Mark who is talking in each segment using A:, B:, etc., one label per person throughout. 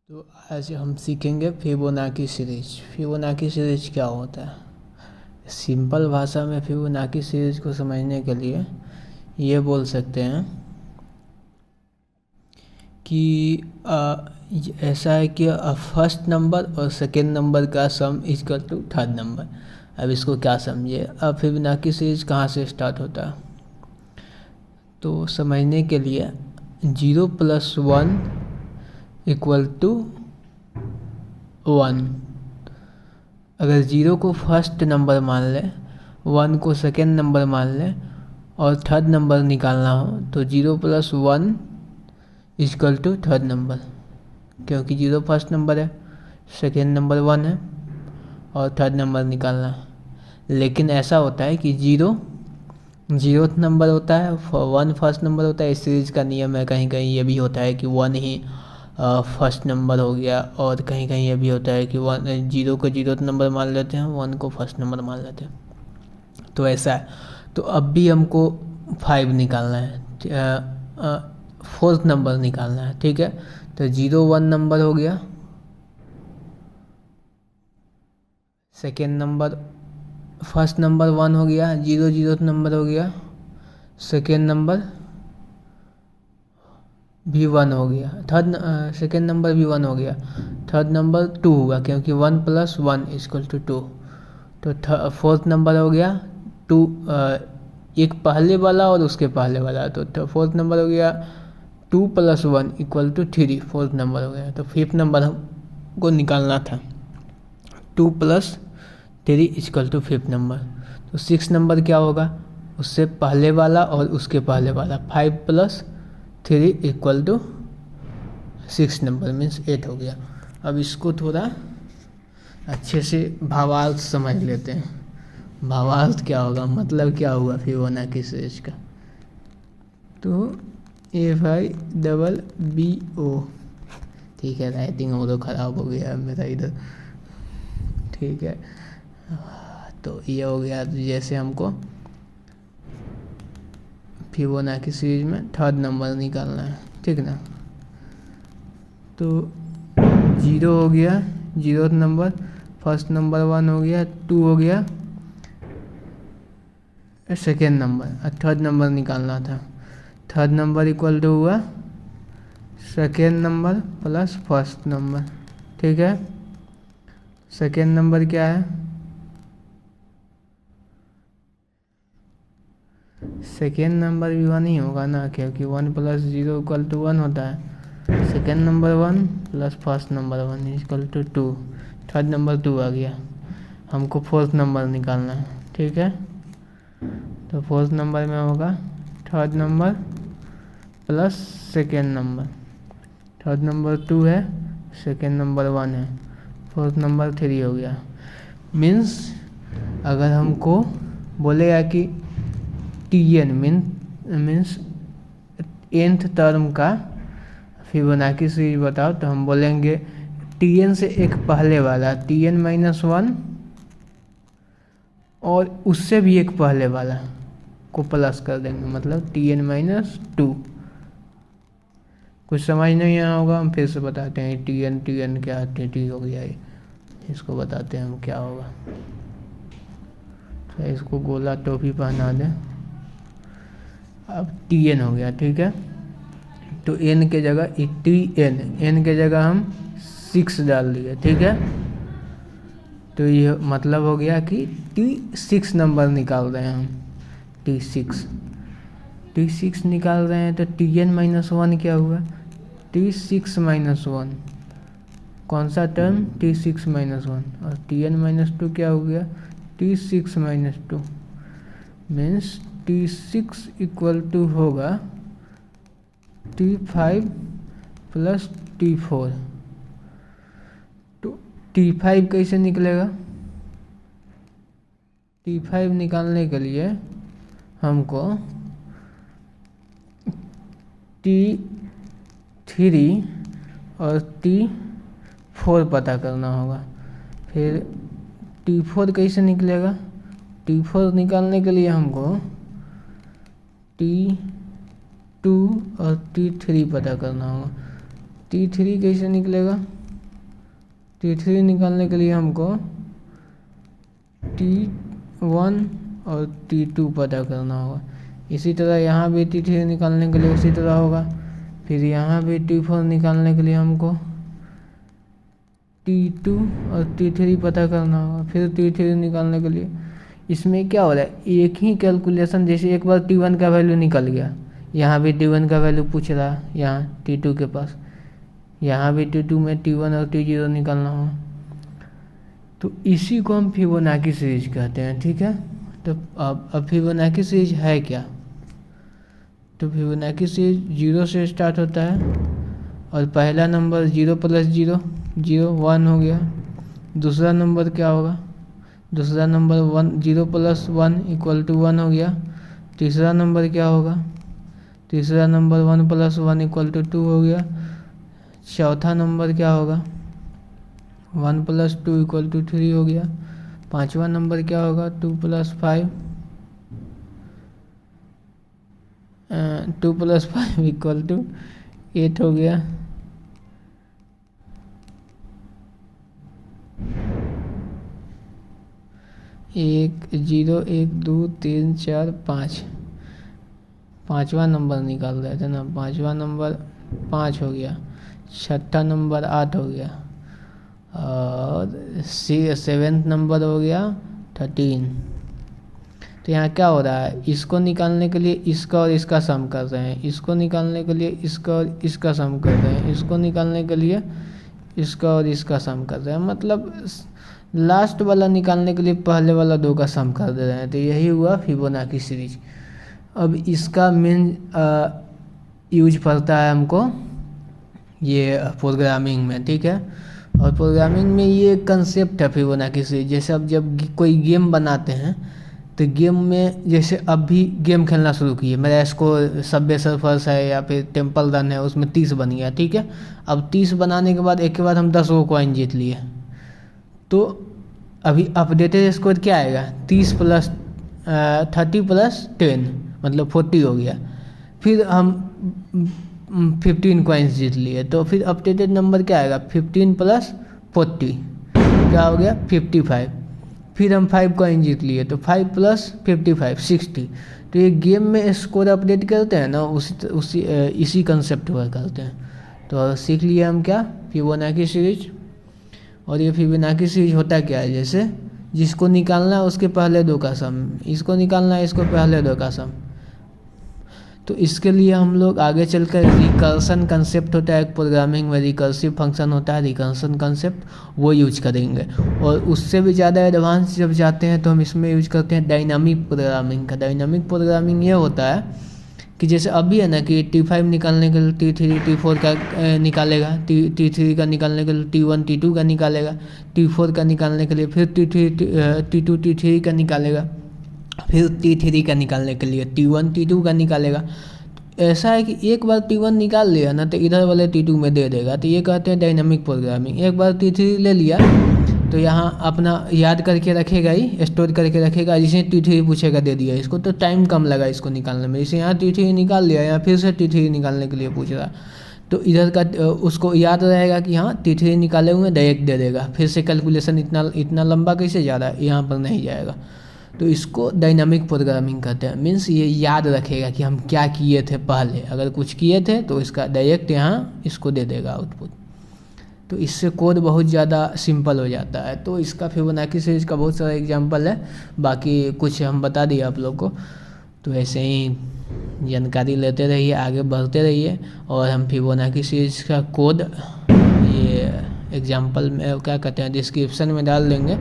A: तो आज हम सीखेंगे फिबोनाची सीरीज। फिबोनाची सीरीज क्या होता है? सिंपल भाषा में फिबोनाची सीरीज को समझने के लिए ये बोल सकते हैं कि ऐसा है कि फर्स्ट नंबर और सेकेंड नंबर का sum equal to third number. अब इसको क्या समझिए। अब फिबोनाची सीरीज कहाँ से स्टार्ट होता है तो समझने के लिए 0 + 1 = 1। अगर 0 को फर्स्ट नंबर मान लें, 1 को सेकेंड नंबर मान लें और थर्ड नंबर निकालना हो तो 0 + 1 = थर्ड नंबर, क्योंकि 0 फर्स्ट नंबर है, सेकेंड नंबर 1 है और थर्ड नंबर निकालना है। लेकिन ऐसा होता है कि 0 0th नंबर होता है, 1 फर्स्ट नंबर होता है। इस सीरीज का नियम है, कहीं कहीं ये भी होता है कि 1 ही फर्स्ट नंबर हो गया, और कहीं कहीं ये भी होता है कि 0 को 0th नंबर मान लेते हैं, 1 को फर्स्ट नंबर मान लेते हैं। तो ऐसा है। तो अब भी हमको 5 निकालना है, फोर्थ नंबर निकालना है, ठीक है। तो 0 1 नंबर हो गया, सेकेंड नंबर फर्स्ट नंबर 1 हो गया, 0 0th नंबर हो गया, सेकेंड नंबर भी 1 हो गया, सेकेंड नंबर भी 1 हो गया, थर्ड नंबर 2 हुआ क्योंकि 1 + 1 = 2। तो फोर्थ नंबर हो गया 2, एक पहले वाला और उसके पहले वाला, तो फोर्थ नंबर हो गया 2 + 1 = 3, फोर्थ नंबर हो गया। तो फिफ्थ नंबर हमको निकालना था, 2 + 3 = फिफ्थ नंबर। तो सिक्स नंबर क्या होगा, उससे पहले वाला और उसके पहले वाला, 5 + 3 = 6 नंबर, मीन्स 8 हो गया। अब इसको थोड़ा अच्छे से भावार्थ समझ लेते हैं। भावार्थ क्या होगा, मतलब क्या हुआ फिबोनाची सीरीज का। तो FIBBO, ठीक है, राइटिंग वो तो ख़राब हो गया मेरा इधर, ठीक है। तो ये हो गया, जैसे हमको फिबोनाची सीरीज में थर्ड नंबर निकालना है, ठीक ना। तो 0 हो गया 0th नंबर, फर्स्ट नंबर 1 हो गया, 2 हो गया सेकेंड नंबर, और थर्ड नंबर निकालना था। थर्ड नंबर = हुआ सेकेंड नंबर + फर्स्ट नंबर, ठीक है। सेकेंड नंबर क्या है, सेकेंड नंबर भी 1 ही होगा ना, क्योंकि 1 + 0 = 1 होता है। Second number 1 + first number 1 = 2, third number 2 आ गया। हमको फोर्थ नंबर निकालना है, ठीक है। तो फोर्थ नंबर में होगा third number + second number, third number 2 है, सेकेंड नंबर 1 है, फोर्थ नंबर 3 हो गया। मीन्स अगर हमको बोलेगा कि TN मीन्स nth टर्म का फिबोनाची सीरीज बताओ, तो हम बोलेंगे TN से एक पहले वाला, TN - 1, और उससे भी एक पहले वाला को प्लस कर देंगे, मतलब TN - 2। कुछ समझ नहीं आया होगा, हम फिर से बताते हैं। TN क्या है, TT हो गया, इसको बताते हैं हम क्या होगा। तो इसको गोला टोपी पहना दें। अब TN हो गया, ठीक है। तो N के जगह TN के जगह हम 6 डाल दिए, ठीक है। तो ये मतलब हो गया कि T6 नंबर निकाल रहे हैं हम, T6 निकाल रहे हैं। तो TN - 1 क्या हुआ, T6 - 1, कौन सा टर्म, T6 - 1, और TN - 2 क्या हो गया, T6 - 2, मीन्स T6 = होगा T5 + T4। तो T5 कैसे निकलेगा, T5 निकालने के लिए हमको T3 और T4 पता करना होगा। फिर T4 कैसे निकलेगा, T4 निकालने के लिए हमको T2 और T3 पता करना होगा। T3 कैसे निकलेगा, T3 निकालने के लिए हमको T1 और T2 पता करना होगा। इसी तरह यहाँ भी T3 निकालने के लिए उसी तरह होगा। फिर यहाँ भी T4 निकालने के लिए हमको T2 और T3 पता करना होगा। फिर T3 निकालने के लिए इसमें क्या हो रहा है, एक ही कैलकुलेशन, जैसे एक बार T1 का वैल्यू निकल गया, यहाँ भी T1 का वैल्यू पूछ रहा है, यहाँ T2 के पास, यहाँ भी T2 में T1 और T0 निकालना होगा। तो इसी को हम फिबोनाची सीरीज कहते हैं, ठीक है। तो अब फिबोनाची सीरीज है क्या? तो फिबोनाची सीरीज 0 से स्टार्ट होता है और पहला नंबर 0 + 0 0 1 हो गया। दूसरा नंबर क्या होगा? दूसरा नंबर 0 + 1 = 1 हो गया। तीसरा नंबर क्या होगा? तीसरा नंबर 1 + 1 = 2 हो गया। चौथा नंबर क्या होगा? 1 + 2 = 3 हो गया। पांचवा नंबर क्या होगा? 2 + 5 = 8 हो गया। एक 0 1 2 3 4 5, पाँचवा नंबर निकाल रहे थे ना, पाँचवा नंबर 5 हो गया। छठा नंबर 8 हो गया और 7वां नंबर हो गया 13। तो यहाँ क्या हो रहा है, इसको निकालने के लिए इसका और इसका सम कर रहे हैं, इसको निकालने के लिए इसका और इसका सम कर रहे हैं, इसको निकालने के लिए इसका और इसका सम कर रहे हैं। मतलब लास्ट वाला निकालने के लिए पहले वाला 2 का सम कर दे रहे हैं। तो यही हुआ फिबोनाची सीरीज। अब इसका मेन यूज पड़ता है हमको ये प्रोग्रामिंग में, ठीक है। और प्रोग्रामिंग में ये कंसेप्ट है फिबोनाची सीरीज। जैसे अब जब कोई गेम बनाते हैं तो गेम में, जैसे अब भी गेम खेलना शुरू किए, मेरा इसको सबवे सर्फर्स है या फिर टेम्पल रन है, उसमें 30 बन गया, ठीक है। अब 30 बनाने के बाद एक के बाद हम 10 वो कॉइन जीत लिए, तो अभी अपडेटेड स्कोर क्या आएगा? 30 + 30 + 10 मतलब 40 हो गया। फिर हम 15 कॉइन्स जीत लिए, तो फिर अपडेटेड नंबर क्या आएगा? 15 + 40 क्या हो गया? 55। फिर हम 5 कॉइन जीत लिए, तो 5 + 55 60। तो ये गेम में स्कोर अपडेट करते हैं ना, इसी कंसेप्ट पर करते हैं। तो सीख लिए हम क्या? Fibonacci series. और ये फिबोनाची सीरीज होता क्या है, जैसे जिसको निकालना है उसके पहले 2 का सम, इसको निकालना है इसको पहले 2 का सम। तो इसके लिए हम लोग आगे चलकर रिकर्सन कंसेप्ट होता है एक प्रोग्रामिंग में, रिकर्सिव फंक्शन होता है, रिकर्सन कंसेप्ट, वो यूज करेंगे। और उससे भी ज़्यादा एडवांस जब जाते हैं तो हम इसमें यूज करते हैं डायनामिक प्रोग्रामिंग का। डायनामिक प्रोग्रामिंग ये होता है कि जैसे अभी है ना कि T5 निकालने के लिए T3 T4 का निकालेगा, T3 का निकालने के लिए T1 T2 का निकालेगा, T4 का निकालने के लिए फिर T2 T3 का निकालेगा, फिर T3 का निकालने के लिए T1 T2 का निकालेगा। ऐसा है कि एक बार T1 निकाल लिया ना तो इधर वाले T2 में दे देगा, तो ये कहते हैं डायनामिक प्रोग्रामिंग। एक बार T3 ले लिया तो यहाँ अपना याद करके रखेगा ही, स्टोर करके रखेगा, जिसे T3 पूछेगा दे दिया इसको, तो टाइम कम लगा इसको निकालने में। जैसे यहाँ T3 निकाल लिया, यहाँ फिर से T3 निकालने के लिए पूछ रहा, तो इधर का उसको याद रहेगा कि हाँ T3 निकाले हुए डायरेक्ट दे देगा, फिर से कैलकुलेशन इतना लंबा कैसे जा रहा है, यहाँ पर नहीं जाएगा। तो इसको डायनामिक प्रोग्रामिंग कहते हैं। मीन्स ये याद रखेगा कि हम क्या किए थे पहले, अगर कुछ किए थे तो इसका डायरेक्ट यहाँ इसको दे देगा आउटपुट। तो इससे कोड बहुत ज़्यादा सिंपल हो जाता है। तो इसका फिबोनाची सीरीज का बहुत सारा एग्जांपल है, बाकी कुछ हम बता दिए आप लोग को। तो ऐसे ही जानकारी लेते रहिए, आगे बढ़ते रहिए। और हम फिबोनाची सीरीज का कोड ये एग्जांपल में क्या कहते हैं डिस्क्रिप्शन में डाल देंगे।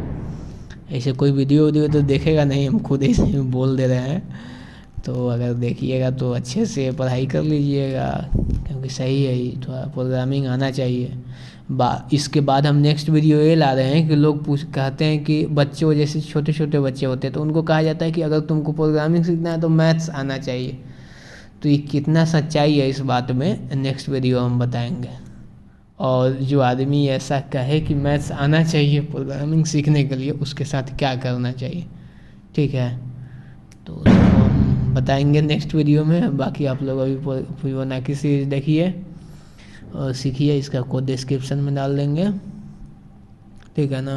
A: ऐसे कोई वीडियो तो देखेगा नहीं, हम खुद ही बोल दे रहे हैं। तो अगर देखिएगा तो अच्छे से पढ़ाई कर लीजिएगा, क्योंकि सही है ही, थोड़ा प्रोग्रामिंग आना चाहिए। इसके बाद हम नेक्स्ट वीडियो ये ला रहे हैं कि लोग कहते हैं कि बच्चों, जैसे छोटे छोटे बच्चे होते हैं तो उनको कहा जाता है कि अगर तुमको प्रोग्रामिंग सीखना है तो मैथ्स आना चाहिए। तो ये कितना सच्चाई है इस बात में नेक्स्ट वीडियो हम बताएंगे। और जो आदमी ऐसा कहे कि मैथ्स आना चाहिए प्रोग्रामिंग सीखने के लिए, उसके साथ क्या करना चाहिए, ठीक है। तो उसको हम बताएंगे नेक्स्ट वीडियो में। बाकी आप लोग अभी फिबोनाची सीरीज देखिए और सीखिए, इसका कोड डिस्क्रिप्शन में डाल देंगे। ठीक है ना।